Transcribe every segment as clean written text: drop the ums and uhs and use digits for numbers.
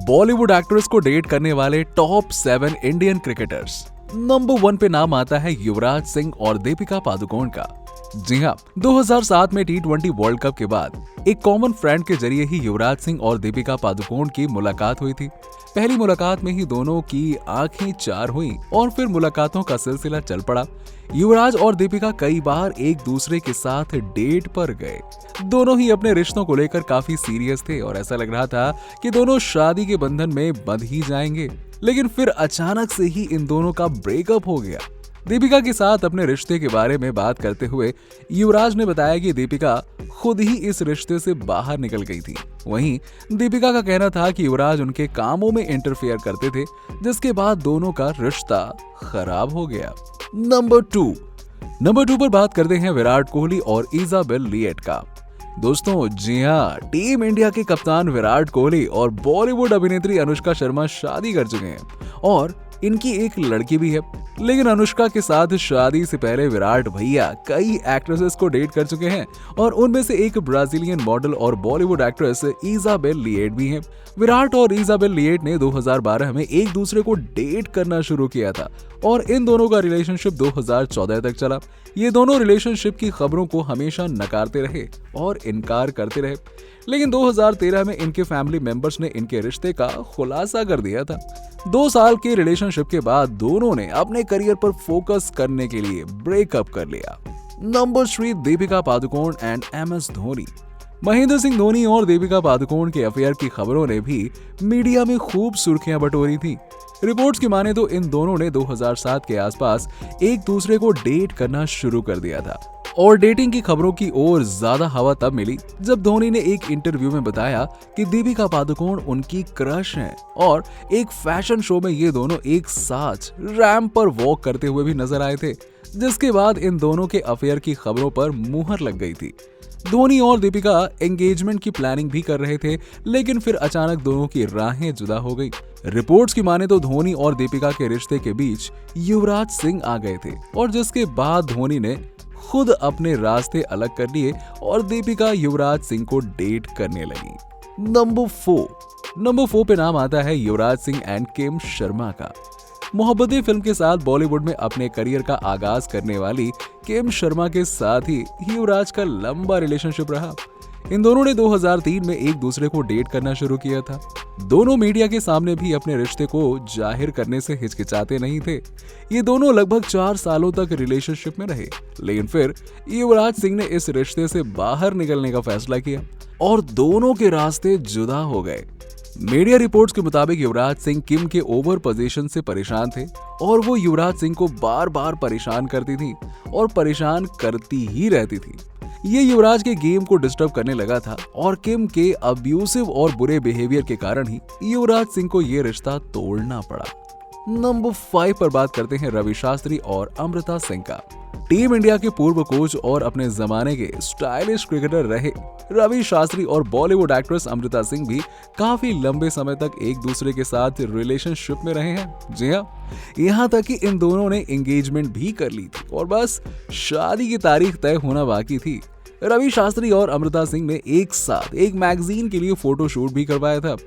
Bollywood actress को date करने वाले टॉप 7 इंडियन क्रिकेटर्स। नंबर 1 पे नाम आता है युवराज सिंह और दीपिका पादुकोण का। जी हाँ, 2007 में T20 वर्ल्ड कप के बाद एक कॉमन फ्रेंड के जरिए ही युवराज सिंह और दीपिका पादुकोण की मुलाकात हुई थी। पहली मुलाकात में ही दोनों की आंखें चार हुई और फिर मुलाकातों का सिलसिला चल पड़ा। युवराज और दीपिका कई बार एक दूसरे के साथ डेट पर गए। दोनों ही अपने रिश्तों को लेकर काफी सीरियस थे और ऐसा लग रहा था कि दोनों शादी के बंधन में बंध ही जाएंगे। लेकिन फिर अचानक से ही इन दोनों का ब्रेकअप हो गया। दीपिका के साथ अपने रिश्ते के बारे में बात करते हुए युवराज ने बताया कि दीपिका खुद ही इस रिश्ते से बाहर निकल गई थी। वहीं दीपिका का कहना था कि युवराज उनके कामों में इंटरफेयर करते थे, जिसके बाद दोनों का रिश्ता खराब हो गया। नंबर 2 पर बात करते हैं विराट कोहली और इजाबेल लिएट का। दोस्तों जी हाँ, टीम इंडिया के कप्तान विराट कोहली और बॉलीवुड अभिनेत्री अनुष्का शर्मा शादी कर चुके हैं और इनकी एक लड़की भी है। लेकिन अनुष्का के साथ शादी से पहले विराट भैया कई एक्ट्रेसेस को डेट कर चुके हैं और उनमें से एक ब्राजीलियन मॉडल और बॉलीवुड एक्ट्रेस इजाबेल लिएट भी हैं। विराट और इजाबेल लिएट ने 2012 में एक दूसरे को डेट करना शुरू किया था और इन दोनों का रिलेशनशिप 2014 तक चला। ये दोनों रिलेशनशिप की खबरों को हमेशा नकारते रहे और इनकार करते रहे, लेकिन 2013 में इनके फैमिली मेंबर्स ने इनके रिश्ते का खुलासा कर दिया था। 2 साल के रिलेशनशिप के बाद दोनों ने अपने करियर पर फोकस करने के लिए ब्रेकअप कर लिया। Number 3, Deepika Padukone and MS Dhoni. Mahendra Singh Dhoni और दीपिका पादुकोण के अफेयर की खबरों ने भी मीडिया में खूब सुर्खियां बटोरी थी। रिपोर्ट्स की माने तो इन दोनों ने 2007 के आसपास एक दूसरे को डेट करना शुरू कर दिया था और डेटिंग की खबरों की ओर ज्यादा हवा तब मिली जब धोनी ने एक इंटरव्यू में बताया कि दीपिका पादुकोण उनकी क्रश हैं और एक फैशन शो में ये दोनों एक साथ रैंप पर वॉक करते हुए भी नजर आए थे, जिसके बाद इन दोनों के अफेयर की खबरों पर मुहर लग गई थी। धोनी और दीपिका एंगेजमेंट की प्लानिंग भी कर रहे थे, लेकिन फिर अचानक दोनों की राहें जुदा हो गई। रिपोर्ट्स की माने तो धोनी और दीपिका के रिश्ते के बीच युवराज सिंह आ गए थे और जिसके बाद धोनी ने खुद अपने रास्ते अलग कर लिए और दीपिका युवराज सिंह को डेट करने लगी। नंबर 4 पे नाम आता है युवराज सिंह एंड किम शर्मा का। मोहब्बतें फिल्म के साथ बॉलीवुड में अपने करियर का आगाज करने वाली किम शर्मा के साथ ही युवराज का लंबा रिलेशनशिप रहा। इन दोनों ने 2003 में एक दूसरे को डेट करना शुरू किया था। दोनों मीडिया के सामने भी अपने रिश्ते को जाहिर करने से हिचकिचाते नहीं थे। ये दोनों लगभग 4 सालों तक रिलेशनशिप में रहे, लेकिन फिर युवराज सिंह ने इस रिश्ते से बाहर निकलने का फैसला किया और दोनों के रास्ते जुदा हो गए। मीडिया रिपोर्ट्स के मुताबिक युवराज सिंह किम के ओवर पोजीशन से परेशान थे और वो युवराज सिंह को बार बार परेशान करती थी और परेशान करती ही रहती थी। ये युवराज के गेम को डिस्टर्ब करने लगा था और किम के अब्यूसिव और बुरे बिहेवियर के कारण ही युवराज सिंह को ये रिश्ता तोड़ना पड़ा। नंबर 5 पर बात करते हैं रवि शास्त्री और अमृता सिंह का। टीम इंडिया के पूर्व कोच और अपने जमाने के स्टाइलिश क्रिकेटर रहे रवि शास्त्री और बॉलीवुड एक्ट्रेस अमृता सिंह भी काफी लंबे समय तक एक दूसरे के साथ रिलेशनशिप में रहे हैं। जी हाँ, यहाँ तक कि इन दोनों ने एंगेजमेंट भी कर ली थी और बस शादी की तारीख तय होना बाकी थी। रवि शास्त्री और अमृता सिंह ने एक साथ एक मैगजीन के लिए फोटो शूट भी करवाया था।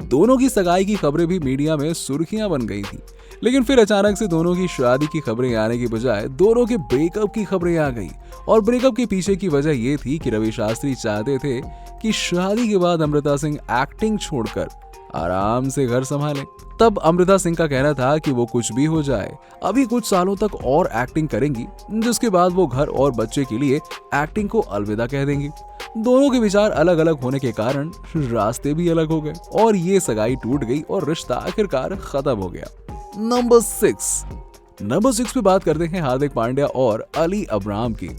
दोनों की सगाई की खबरें भी मीडिया में सुर्खियां बन गई थी, लेकिन फिर अचानक से दोनों की शादी की खबरें आने की बजाय दोनों के ब्रेकअप की खबरें आ गई। और ब्रेकअप के पीछे की वजह ये थी कि रवि शास्त्री चाहते थे कि शादी के बाद अमृता सिंह एक्टिंग छोड़कर आराम से घर संभालें। तब अमृता सिंह का कहना था कि वो कुछ भी हो जाए, अभी कुछ सालों तक और एक्टिंग करेंगी, जिसके बाद वो घर और बच्चे के लिए एक्टिंग को अलविदा कह देंगी। दोनों के विचार अलग अलग होने के कारण रास्ते भी अलग हो गए और ये सगाई टूट गई और रिश्ता आखिरकार खत्म हो गया। नंबर 6 पे बात करते हैं हार्दिक पांड्या और अली अब्राहम की।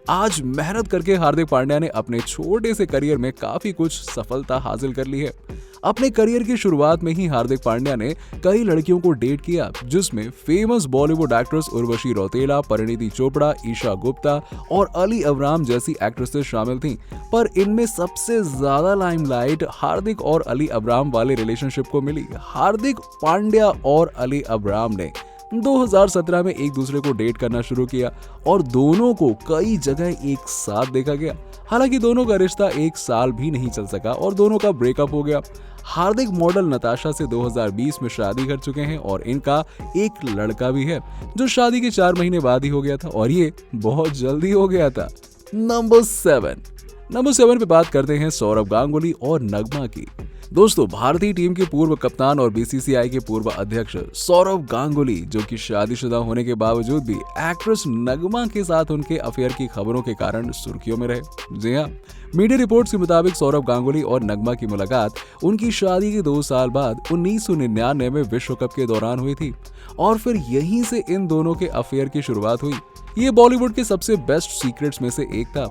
आज मेहनत करके हार्दिक पांड्या ने अपने छोटे से करियर में काफी कुछ सफलता हासिल कर ली है। अपने करियर की शुरुआत में ही हार्दिक पांड्या ने कई लड़कियों को डेट किया, जिसमें फेमस बॉलीवुड एक्ट्रेस उर्वशी रौतेला, परिणीति चोपड़ा, ईशा गुप्ता और अली अब्राहम जैसी एक्ट्रेसेस शामिल थीं। पर इनमें सबसे ज्यादा लाइमलाइट हार्दिक और अली अब्राहम वाले रिलेशनशिप को मिली। हार्दिक पांड्या और अली अब्राहम ने 2017 में एक दूसरे को डेट करना शुरू किया और दोनों को कई जगह एक साथ देखा गया। हालांकि दोनों का रिश्ता एक साल भी नहीं चल सका और दोनों का ब्रेकअप हो गया। हार्दिक मॉडल नताशा से 2020 में शादी कर चुके हैं और इनका एक लड़का भी है जो शादी के 4 महीने बाद ही हो गया था और ये बहुत जल्दी हो गया था। नंबर 7 पे बात करते हैं सौरव गांगुली और नगमा की। दोस्तों, भारतीय टीम के पूर्व कप्तान और बीसीसीआई के पूर्व अध्यक्ष सौरव गांगुली, जो कि शादीशुदा होने के बावजूद भी एक्ट्रेस नगमा के साथ उनके अफेयर की खबरों के कारण सुर्खियों में रहे। जी हाँ, मीडिया रिपोर्ट्स के मुताबिक सौरव गांगुली और नगमा की मुलाकात उनकी शादी के 2 साल बाद 1999 में विश्व कप के दौरान हुई थी और फिर यहीं से इन दोनों के अफेयर की शुरुआत हुई। ये बॉलीवुड के सबसे बेस्ट सीक्रेट्स में से एक था,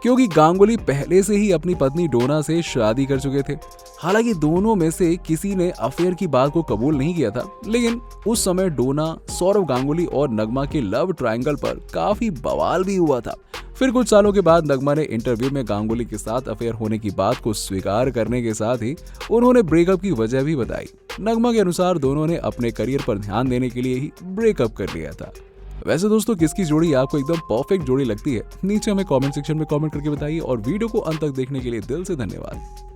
क्योंकि गांगुली पहले से ही अपनी पत्नी डोना से शादी कर चुके थे। हालांकि दोनों में से किसी ने अफेयर की बात को कबूल नहीं किया था, लेकिन उस समय डोना, सौरव गांगुली और नगमा के लव ट्रायंगल पर काफी बवाल भी हुआ था। फिर कुछ सालों के बाद नगमा ने इंटरव्यू में गांगुली के साथ अफेयर होने की बात को स्वीकार करने के साथ ही उन्होंने ब्रेकअप की वजह भी बताई। नगमा के अनुसार दोनों ने अपने करियर पर ध्यान देने के लिए ही ब्रेकअप कर लिया था। वैसे दोस्तों, किसकी जोड़ी आपको एकदम परफेक्ट जोड़ी लगती है? नीचे हमें कमेंट सेक्शन में कमेंट करके बताइए और वीडियो को अंत तक देखने के लिए दिल से धन्यवाद।